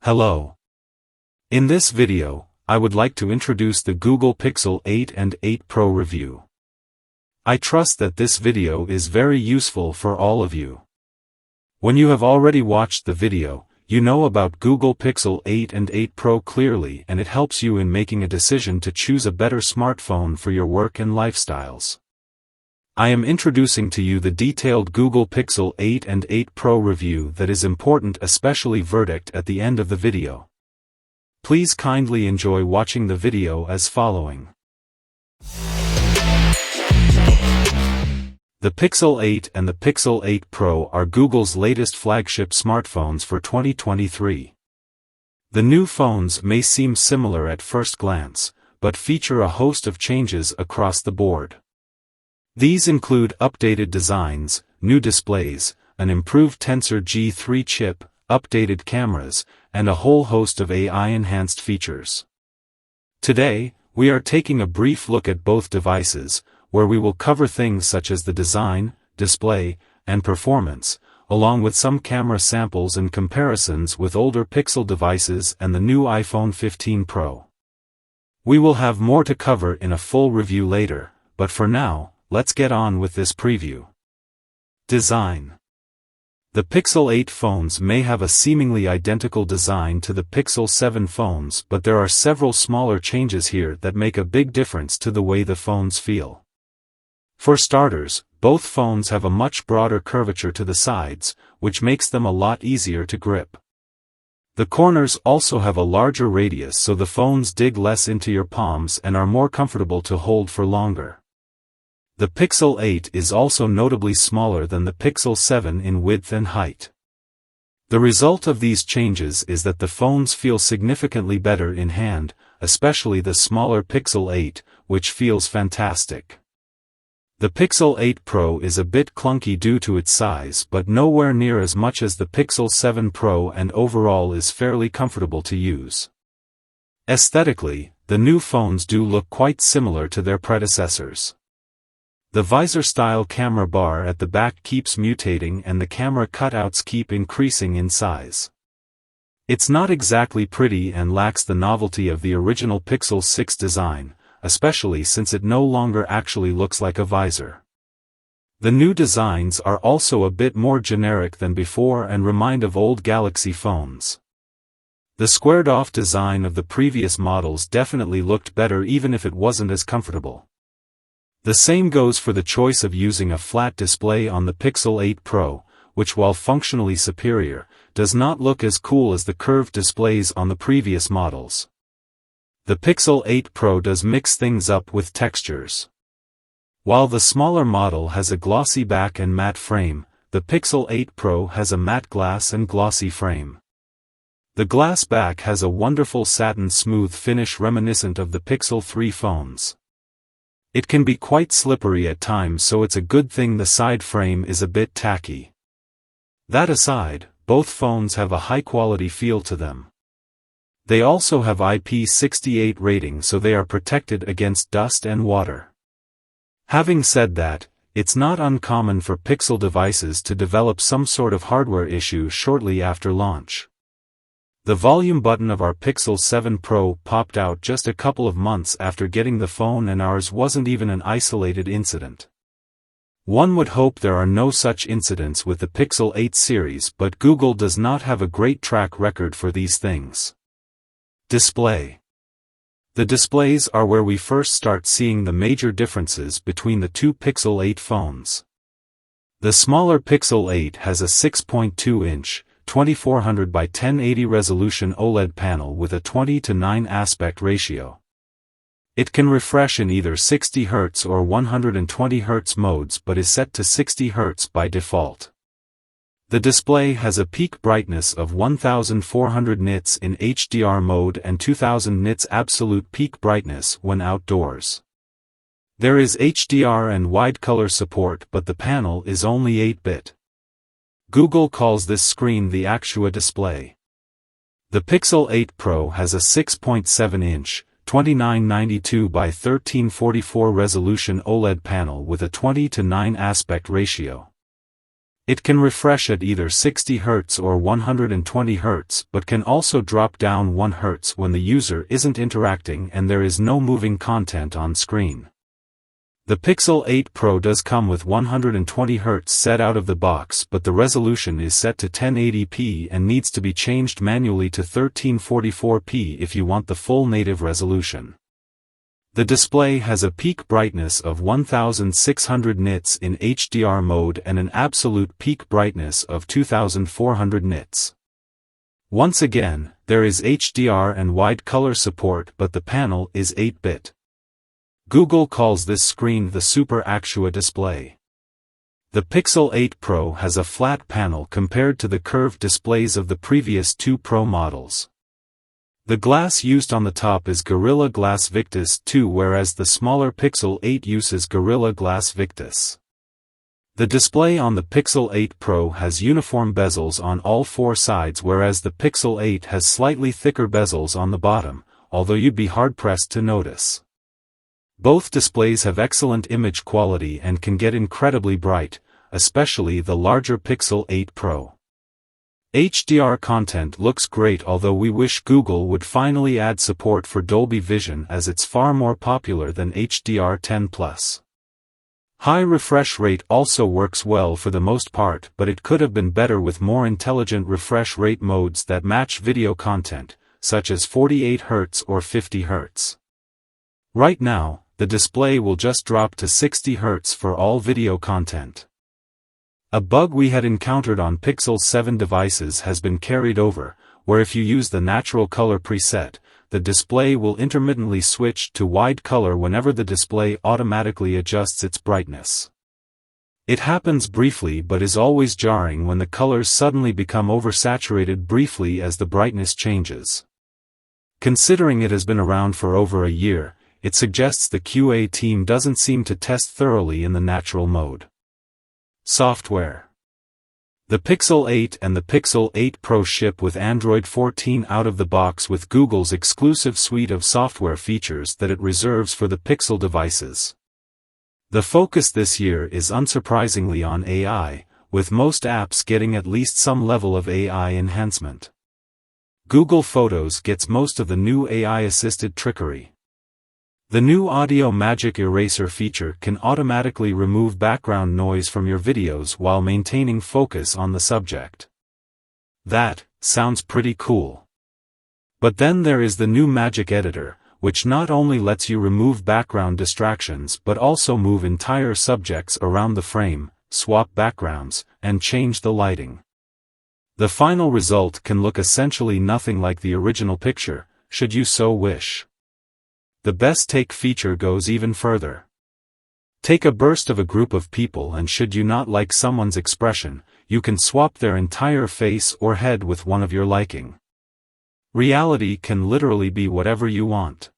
Hello. In this video, I would like to introduce the Google Pixel 8 and 8 Pro review. I trust that this video is very useful for all of you. When you have already watched the video, you know about Google Pixel 8 and 8 Pro clearly, and it helps you in making a decision to choose a better smartphone for your work and lifestyles. I am introducing to you the detailed Google Pixel 8 and 8 Pro review that is important, especially verdict at the end of the video. Please kindly enjoy watching the video as following. The Pixel 8 and the Pixel 8 Pro are Google's latest flagship smartphones for 2023. The new phones may seem similar at first glance, but feature a host of changes across the board. These include updated designs, new displays, an improved Tensor G3 chip, updated cameras, and a whole host of AI-enhanced features. Today, we are taking a brief look at both devices, where we will cover things such as the design, display, and performance, along with some camera samples and comparisons with older Pixel devices and the new iPhone 15 Pro. We will have more to cover in a full review later, but for now, let's get on with this preview. Design. The Pixel 8 phones may have a seemingly identical design to the Pixel 7 phones, but there are several smaller changes here that make a big difference to the way the phones feel. For starters, both phones have a much broader curvature to the sides, which makes them a lot easier to grip. The corners also have a larger radius, so the phones dig less into your palms and are more comfortable to hold for longer. The Pixel 8 is also notably smaller than the Pixel 7 in width and height. The result of these changes is that the phones feel significantly better in hand, especially the smaller Pixel 8, which feels fantastic. The Pixel 8 Pro is a bit clunky due to its size, but nowhere near as much as the Pixel 7 Pro, and overall is fairly comfortable to use. Aesthetically, the new phones do look quite similar to their predecessors. The visor-style camera bar at the back keeps mutating and the camera cutouts keep increasing in size. It's not exactly pretty and lacks the novelty of the original Pixel 6 design, especially since it no longer actually looks like a visor. The new designs are also a bit more generic than before and remind of old Galaxy phones. The squared-off design of the previous models definitely looked better even if it wasn't as comfortable. The same goes for the choice of using a flat display on the Pixel 8 Pro, which, while functionally superior, does not look as cool as the curved displays on the previous models. The Pixel 8 Pro does mix things up with textures. While the smaller model has a glossy back and matte frame, the Pixel 8 Pro has a matte glass and glossy frame. The glass back has a wonderful satin smooth finish reminiscent of the Pixel 3 phones. It can be quite slippery at times, so it's a good thing the side frame is a bit tacky. That aside, both phones have a high-quality feel to them. They also have IP68 rating, so they are protected against dust and water. Having said that, it's not uncommon for Pixel devices to develop some sort of hardware issue shortly after launch. The volume button of our Pixel 7 Pro popped out just a couple of months after getting the phone, and ours wasn't even an isolated incident. One would hope there are no such incidents with the Pixel 8 series, but Google does not have a great track record for these things. Display. The displays are where we first start seeing the major differences between the two Pixel 8 phones. The smaller Pixel 8 has a 6.2-inch, 2400 by 1080 resolution OLED panel with a 20:9 aspect ratio. It can refresh in either 60 Hz or 120 Hz modes, but is set to 60 Hz by default. The display has a peak brightness of 1400 nits in HDR mode and 2000 nits absolute peak brightness when outdoors. There is HDR and wide color support, but the panel is only 8-bit. Google calls this screen the Actua display. The Pixel 8 Pro has a 6.7-inch, 2992 by 1344 resolution OLED panel with a 20:9 aspect ratio. It can refresh at either 60 Hz or 120 Hz but can also drop down 1 Hz when the user isn't interacting and there is no moving content on screen. The Pixel 8 Pro does come with 120 Hz set out of the box, but the resolution is set to 1080p and needs to be changed manually to 1344p if you want the full native resolution. The display has a peak brightness of 1600 nits in HDR mode and an absolute peak brightness of 2400 nits. Once again, there is HDR and wide color support, but the panel is 8-bit. Google calls this screen the Super Actua display. The Pixel 8 Pro has a flat panel compared to the curved displays of the previous two Pro models. The glass used on the top is Gorilla Glass Victus 2, whereas the smaller Pixel 8 uses Gorilla Glass Victus. The display on the Pixel 8 Pro has uniform bezels on all four sides, whereas the Pixel 8 has slightly thicker bezels on the bottom, although you'd be hard-pressed to notice. Both displays have excellent image quality and can get incredibly bright, especially the larger Pixel 8 Pro. HDR content looks great, although we wish Google would finally add support for Dolby Vision, as it's far more popular than HDR10+. High refresh rate also works well for the most part, but it could have been better with more intelligent refresh rate modes that match video content, such as 48 Hz or 50 Hz. Right now, the display will just drop to 60 Hz for all video content. A bug we had encountered on Pixel 7 devices has been carried over, where if you use the natural color preset, the display will intermittently switch to wide color whenever the display automatically adjusts its brightness. It happens briefly but is always jarring when the colors suddenly become oversaturated briefly as the brightness changes. Considering it has been around for over a year, it suggests the QA team doesn't seem to test thoroughly in the natural mode. Software. The Pixel 8 and the Pixel 8 Pro ship with Android 14 out of the box with Google's exclusive suite of software features that it reserves for the Pixel devices. The focus this year is unsurprisingly on AI, with most apps getting at least some level of AI enhancement. Google Photos gets most of the new AI-assisted trickery. The new Audio Magic Eraser feature can automatically remove background noise from your videos while maintaining focus on the subject. That sounds pretty cool. But then there is the new Magic Editor, which not only lets you remove background distractions but also move entire subjects around the frame, swap backgrounds, and change the lighting. The final result can look essentially nothing like the original picture, should you so wish. The Best Take feature goes even further. Take a burst of a group of people, and should you not like someone's expression, you can swap their entire face or head with one of your liking. Reality can literally be whatever you want.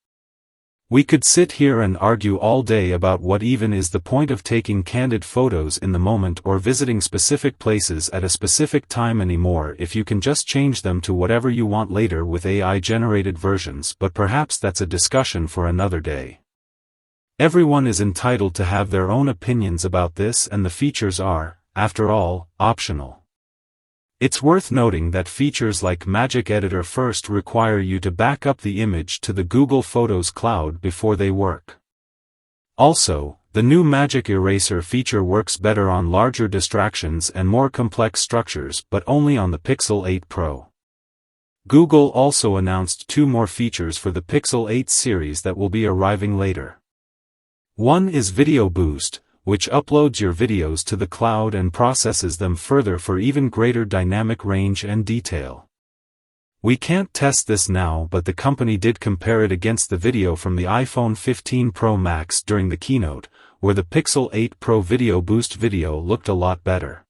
We could sit here and argue all day about what even is the point of taking candid photos in the moment or visiting specific places at a specific time anymore if you can just change them to whatever you want later with AI-generated versions, but perhaps that's a discussion for another day. Everyone is entitled to have their own opinions about this, and the features are, after all, optional. It's worth noting that features like Magic Editor first require you to back up the image to the Google Photos cloud before they work. Also, the new Magic Eraser feature works better on larger distractions and more complex structures, but only on the Pixel 8 Pro. Google also announced 2 more features for the Pixel 8 series that will be arriving later. One is Video Boost, which uploads your videos to the cloud and processes them further for even greater dynamic range and detail. We can't test this now, but the company did compare it against the video from the iPhone 15 Pro Max during the keynote, where the Pixel 8 Pro Video Boost video looked a lot better.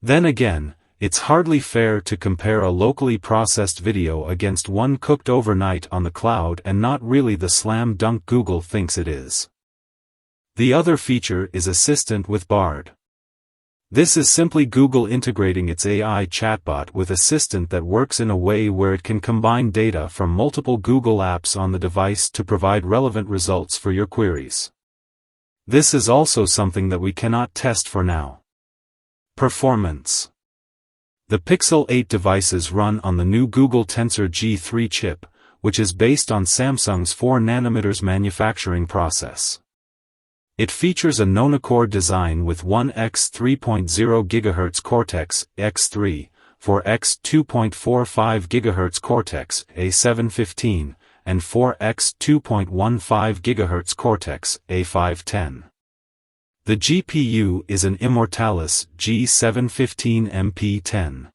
Then again, it's hardly fair to compare a locally processed video against one cooked overnight on the cloud and not really the slam dunk Google thinks it is. The other feature is Assistant with Bard. This is simply Google integrating its AI chatbot with Assistant that works in a way where it can combine data from multiple Google apps on the device to provide relevant results for your queries. This is also something that we cannot test for now. Performance. The Pixel 8 devices run on the new Google Tensor G3 chip, which is based on Samsung's 4nm manufacturing process. It features a nonacore design with 1x3.0 GHz Cortex-X3, 4x2.45 GHz Cortex-A715, and 4x2.15 GHz Cortex-A510. The GPU is an Immortalis G715MP10.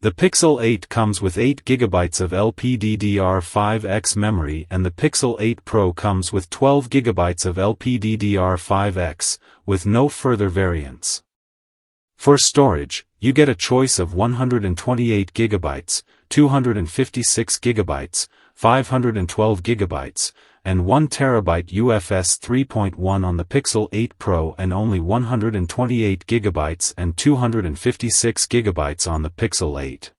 The Pixel 8 comes with 8GB of LPDDR5X memory and the Pixel 8 Pro comes with 12GB of LPDDR5X, with no further variants. For storage, you get a choice of 128GB, 256GB, 512GB, and 1TB UFS 3.1 on the Pixel 8 Pro and only 128GB and 256GB on the Pixel 8.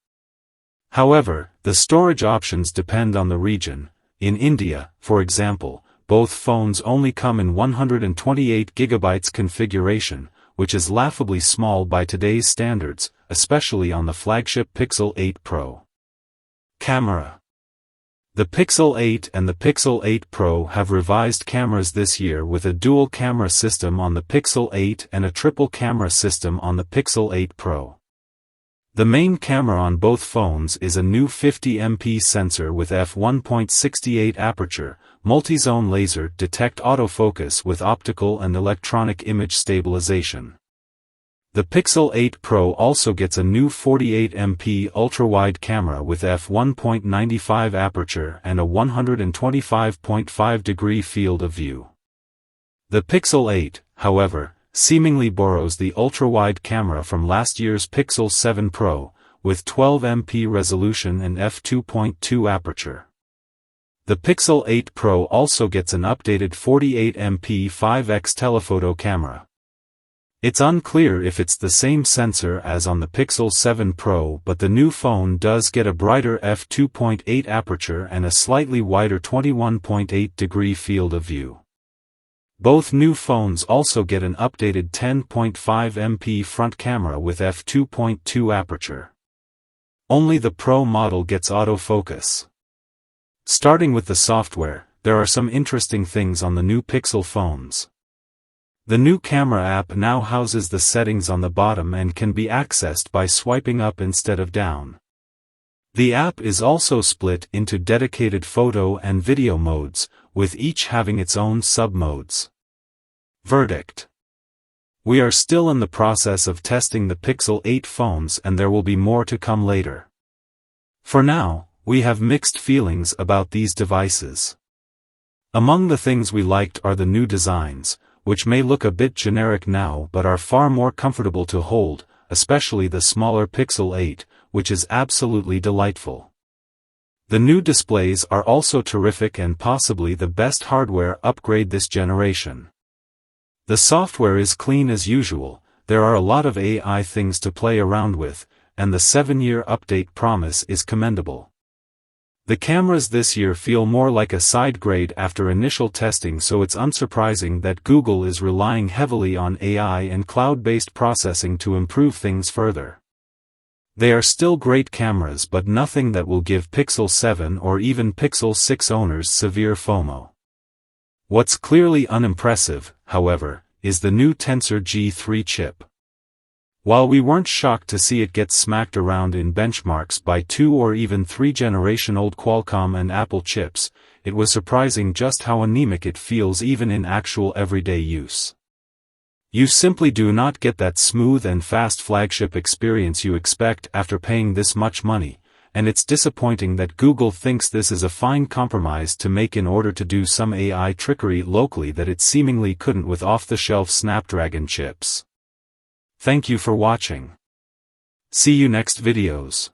However, the storage options depend on the region. In India, for example, both phones only come in 128GB configuration, which is laughably small by today's standards, especially on the flagship Pixel 8 Pro. Camera. The Pixel 8 and the Pixel 8 Pro have revised cameras this year with a dual camera system on the Pixel 8 and a triple camera system on the Pixel 8 Pro. The main camera on both phones is a new 50MP sensor with f1.68 aperture, multi-zone laser detect autofocus with optical and electronic image stabilization. The Pixel 8 Pro also gets a new 48MP ultra-wide camera with f1.95 aperture and a 125.5-degree field of view. The Pixel 8, however, seemingly borrows the ultra-wide camera from last year's Pixel 7 Pro, with 12MP resolution and f2.2 aperture. The Pixel 8 Pro also gets an updated 48MP 5x telephoto camera. It's unclear if it's the same sensor as on the Pixel 7 Pro, but the new phone does get a brighter f2.8 aperture and a slightly wider 21.8-degree field of view. Both new phones also get an updated 10.5MP front camera with f2.2 aperture. Only the Pro model gets autofocus. Starting with the software, there are some interesting things on the new Pixel phones. The new camera app now houses the settings on the bottom and can be accessed by swiping up instead of down. The app is also split into dedicated photo and video modes, with each having its own sub-modes. Verdict. We are still in the process of testing the Pixel 8 phones and there will be more to come later. For now, we have mixed feelings about these devices. Among the things we liked are the new designs, which may look a bit generic now but are far more comfortable to hold, especially the smaller Pixel 8, which is absolutely delightful. The new displays are also terrific and possibly the best hardware upgrade this generation. The software is clean as usual, there are a lot of AI things to play around with, and the 7-year update promise is commendable. The cameras this year feel more like a side grade after initial testing, so it's unsurprising that Google is relying heavily on AI and cloud-based processing to improve things further. They are still great cameras but nothing that will give Pixel 7 or even Pixel 6 owners severe FOMO. What's clearly unimpressive, however, is the new Tensor G3 chip. While we weren't shocked to see it get smacked around in benchmarks by 2 or even 3-generation-old Qualcomm and Apple chips, it was surprising just how anemic it feels even in actual everyday use. You simply do not get that smooth and fast flagship experience you expect after paying this much money, and it's disappointing that Google thinks this is a fine compromise to make in order to do some AI trickery locally that it seemingly couldn't with off-the-shelf Snapdragon chips. Thank you for watching. See you next videos.